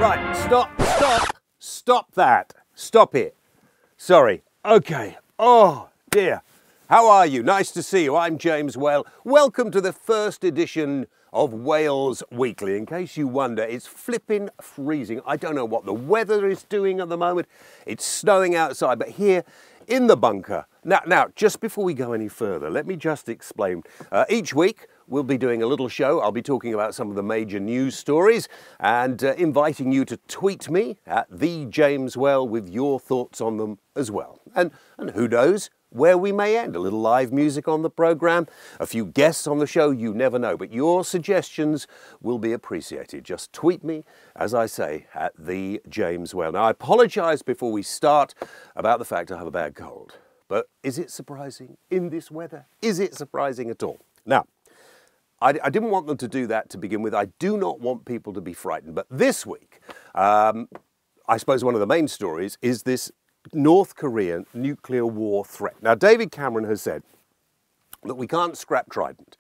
Right, stop that. Stop it. Sorry. Okay. Oh, dear. How are you? Nice to see you. I'm James Whale. Welcome to the first edition of Wales Weekly. In case you wonder, it's flipping freezing. I don't know what the weather is doing at the moment. It's snowing outside, but here in the bunker. Now, just before we go any further, let me just explain. Each week, we'll be doing a little show. I'll be talking about some of the major news stories and inviting you to tweet me at @TheJamesWhale with your thoughts on them as well. And who knows where we may end. A little live music on the programme, a few guests on the show, you never know. But your suggestions will be appreciated. Just tweet me, as I say, at @TheJamesWhale. Now, I apologise before we start about the fact I have a bad cold. But is it surprising in this weather? Is it surprising at all? Now, I didn't want them to do that to begin with. I do not want people to be frightened. But this week, I suppose one of the main stories is this North Korean nuclear war threat. Now, David Cameron has said that we can't scrap Trident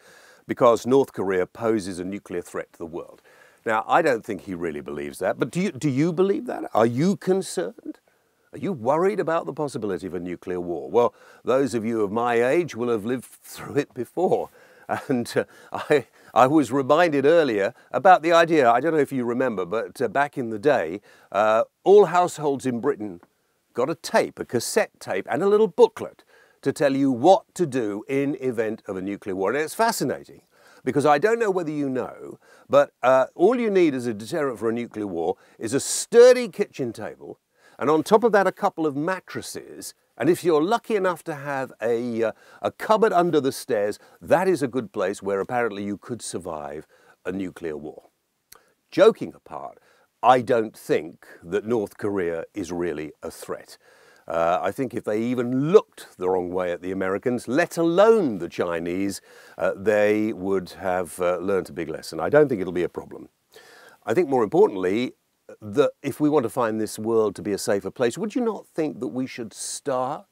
because North Korea poses a nuclear threat to the world. Now, I don't think he really believes that. But do you believe that? Are you concerned? Are you worried about the possibility of a nuclear war? Well, those of you of my age will have lived through it before. And I was reminded earlier about the idea, I don't know if you remember, but back in the day, all households in Britain got a tape, a cassette tape, and a little booklet to tell you what to do in event of a nuclear war. And it's fascinating, because I don't know whether you know, but all you need as a deterrent for a nuclear war is a sturdy kitchen table, and on top of that a couple of mattresses. And if you're lucky enough to have a cupboard under the stairs, that is a good place where apparently you could survive a nuclear war. Joking apart, I don't think that North Korea is really a threat. I think if they even looked the wrong way at the Americans, let alone the Chinese, they would have learnt a big lesson. I don't think it'll be a problem. I think more importantly, that if we want to find this world to be a safer place, would you not think that we should start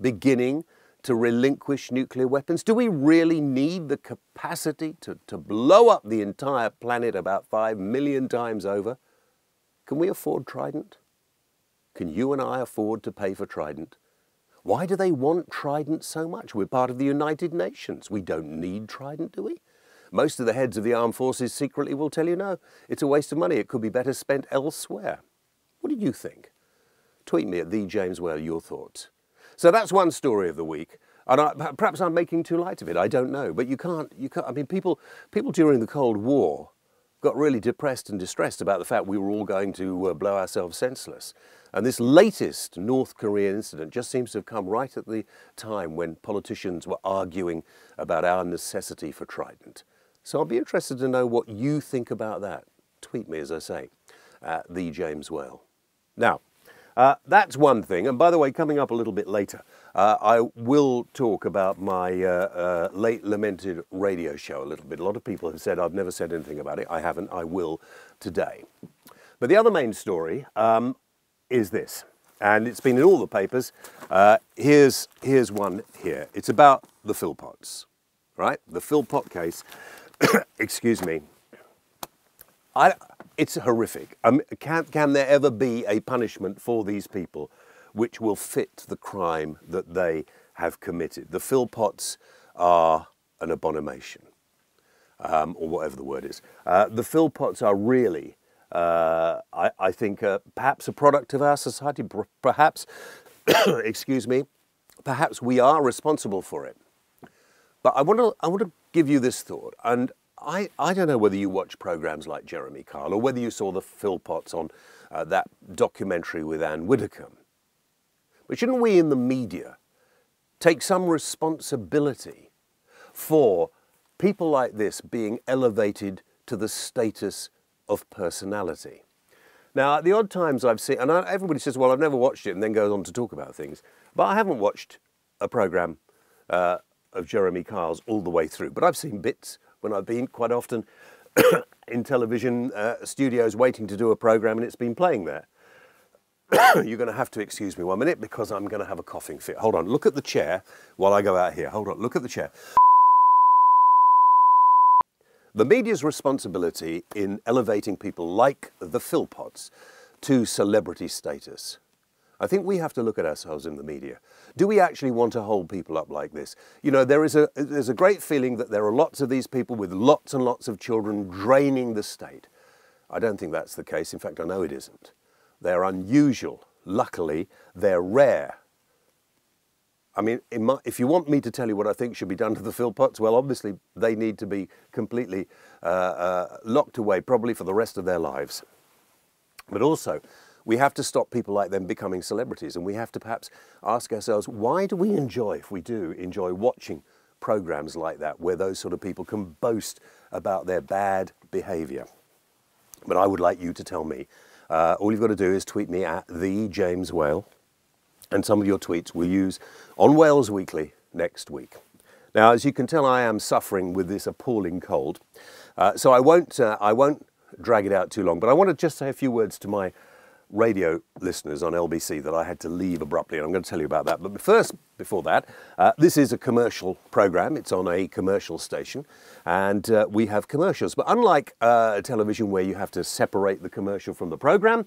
beginning to relinquish nuclear weapons? Do we really need the capacity to blow up the entire planet about 5 million times over? Can we afford Trident? Can you and I afford to pay for Trident? Why do they want Trident so much? We're part of the United Nations. We don't need Trident, do we? Most of the heads of the armed forces secretly will tell you no, it's a waste of money. It could be better spent elsewhere. What do you think? Tweet me at @TheJamesWhale your thoughts. So that's one story of the week. And perhaps I'm making too light of it, I don't know. But you can't, I mean, people during the Cold War got really depressed and distressed about the fact we were all going to blow ourselves senseless. And this latest North Korean incident just seems to have come right at the time when politicians were arguing about our necessity for Trident. So I'll be interested to know what you think about that. Tweet me, as I say, at @TheJamesWhale. Now, that's one thing. And by the way, coming up a little bit later, I will talk about my late lamented radio show a little bit. A lot of people have said I've never said anything about it. I haven't. I will today. But the other main story is this, and it's been in all the papers. Here's one here. It's about the Philpotts, right? The Philpott case. Excuse me. It's horrific. Can there ever be a punishment for these people which will fit the crime that they have committed? The Philpotts are an abomination, or whatever the word is. The Philpotts are really, I think, perhaps a product of our society. Perhaps, excuse me, perhaps we are responsible for it. But I want to give you this thought, and I don't know whether you watch programs like Jeremy Kyle or whether you saw the Philpotts on that documentary with Anne Widdecombe. But shouldn't we in the media take some responsibility for people like this being elevated to the status of personality? Now, at the odd times I've seen, and everybody says, well, I've never watched it, and then goes on to talk about things, but I haven't watched a program of Jeremy Kyle's all the way through, but I've seen bits when I've been quite often in television studios waiting to do a program, and it's been playing there. You're going to have to excuse me 1 minute because I'm going to have a coughing fit. Hold on, look at the chair while I go out here. Hold on, look at the chair. the media's responsibility in elevating people like the Philpotts to celebrity status. I think we have to look at ourselves in the media. Do we actually want to hold people up like this? You know, there's a great feeling that there are lots of these people with lots and lots of children draining the state. I don't think that's the case. In fact, I know it isn't. They're unusual. Luckily, they're rare. I mean, if you want me to tell you what I think should be done to the Philpotts, well, obviously they need to be completely locked away, probably for the rest of their lives. But also, we have to stop people like them becoming celebrities, and we have to perhaps ask ourselves, why do we enjoy, if we do enjoy watching programs like that, where those sort of people can boast about their bad behaviour? But I would like you to tell me. All you've got to do is tweet me at @TheJamesWhale, and some of your tweets we'll use on Wales Weekly next week. Now, as you can tell, I am suffering with this appalling cold, so I won't drag it out too long, but I want to just say a few words to my radio listeners on LBC that I had to leave abruptly, and I'm going to tell you about that. But first, before that, this is a commercial program. It's on a commercial station, and we have commercials. But unlike television, where you have to separate the commercial from the program,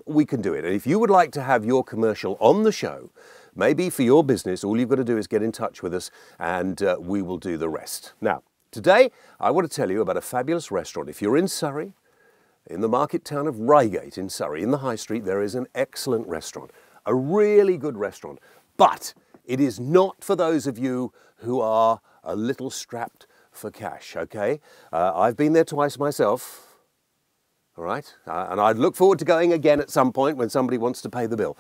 we can do it. And if you would like to have your commercial on the show, maybe for your business, all you've got to do is get in touch with us, and we will do the rest. Now, today, I want to tell you about a fabulous restaurant. If you're in Surrey, in the market town of Reigate in Surrey, in the High Street, there is an excellent restaurant, a really good restaurant. But it is not for those of you who are a little strapped for cash, okay? I've been there twice myself, all right? And I'd look forward to going again at some point when somebody wants to pay the bill.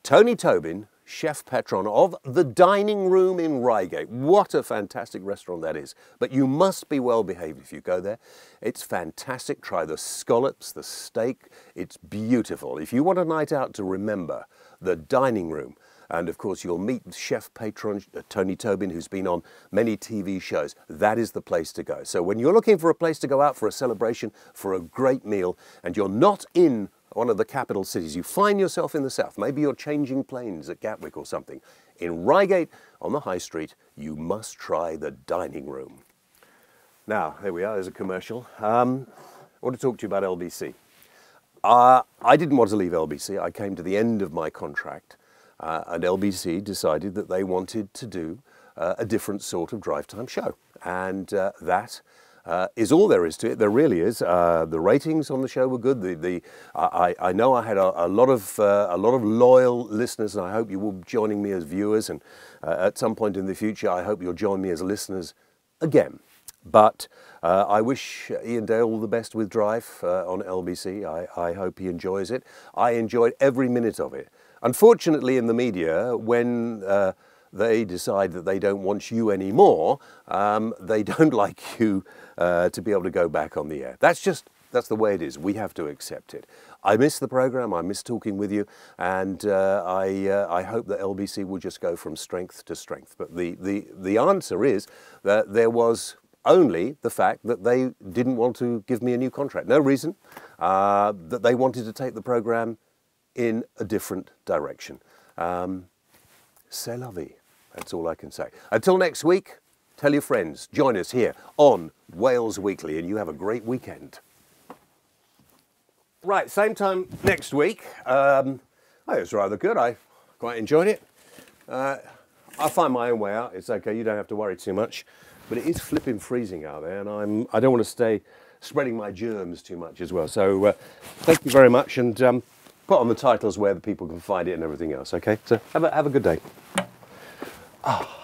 Tony Tobin, chef patron of the Dining Room in Reigate. What a fantastic restaurant that is. But you must be well behaved if you go there. It's fantastic. Try the scallops, the steak. It's beautiful. If you want a night out to remember, the Dining Room. And of course, you'll meet chef patron Tony Tobin, who's been on many TV shows. That is the place to go. So when you're looking for a place to go out for a celebration, for a great meal, and you're not in one of the capital cities, you find yourself in the south, maybe you're changing planes at Gatwick or something, in Reigate on the High Street, you must try the Dining Room. Now, there we are, there's a commercial. I want to talk to you about LBC. I didn't want to leave LBC. I came to the end of my contract, and LBC decided that they wanted to do a different sort of drive time show, and that is all there is to it. There really is. The ratings on the show were good. I know I had a lot of loyal listeners, and I hope you will be joining me as viewers. And at some point in the future, I hope you'll join me as listeners again. But I wish Ian Dale all the best with Drive on LBC. I hope he enjoys it. I enjoyed every minute of it. Unfortunately, in the media, when they decide that they don't want you anymore, they don't like you to be able to go back on the air. That's the way it is. We have to accept it. I miss the program. I miss talking with you, and I hope that LBC will just go from strength to strength. But the answer is that there was only the fact that they didn't want to give me a new contract. No reason. That they wanted to take the program in a different direction. C'est la vie. That's all I can say. Until next week, tell your friends. Join us here on Wales Weekly, and you have a great weekend. Right, same time next week. It was rather good. I quite enjoyed it. I'll find my own way out. It's okay. You don't have to worry too much. But it is flipping freezing out there, and I don't want to stay spreading my germs too much as well. So thank you very much, and put on the titles where the people can find it and everything else. Okay. So have a good day. Ah.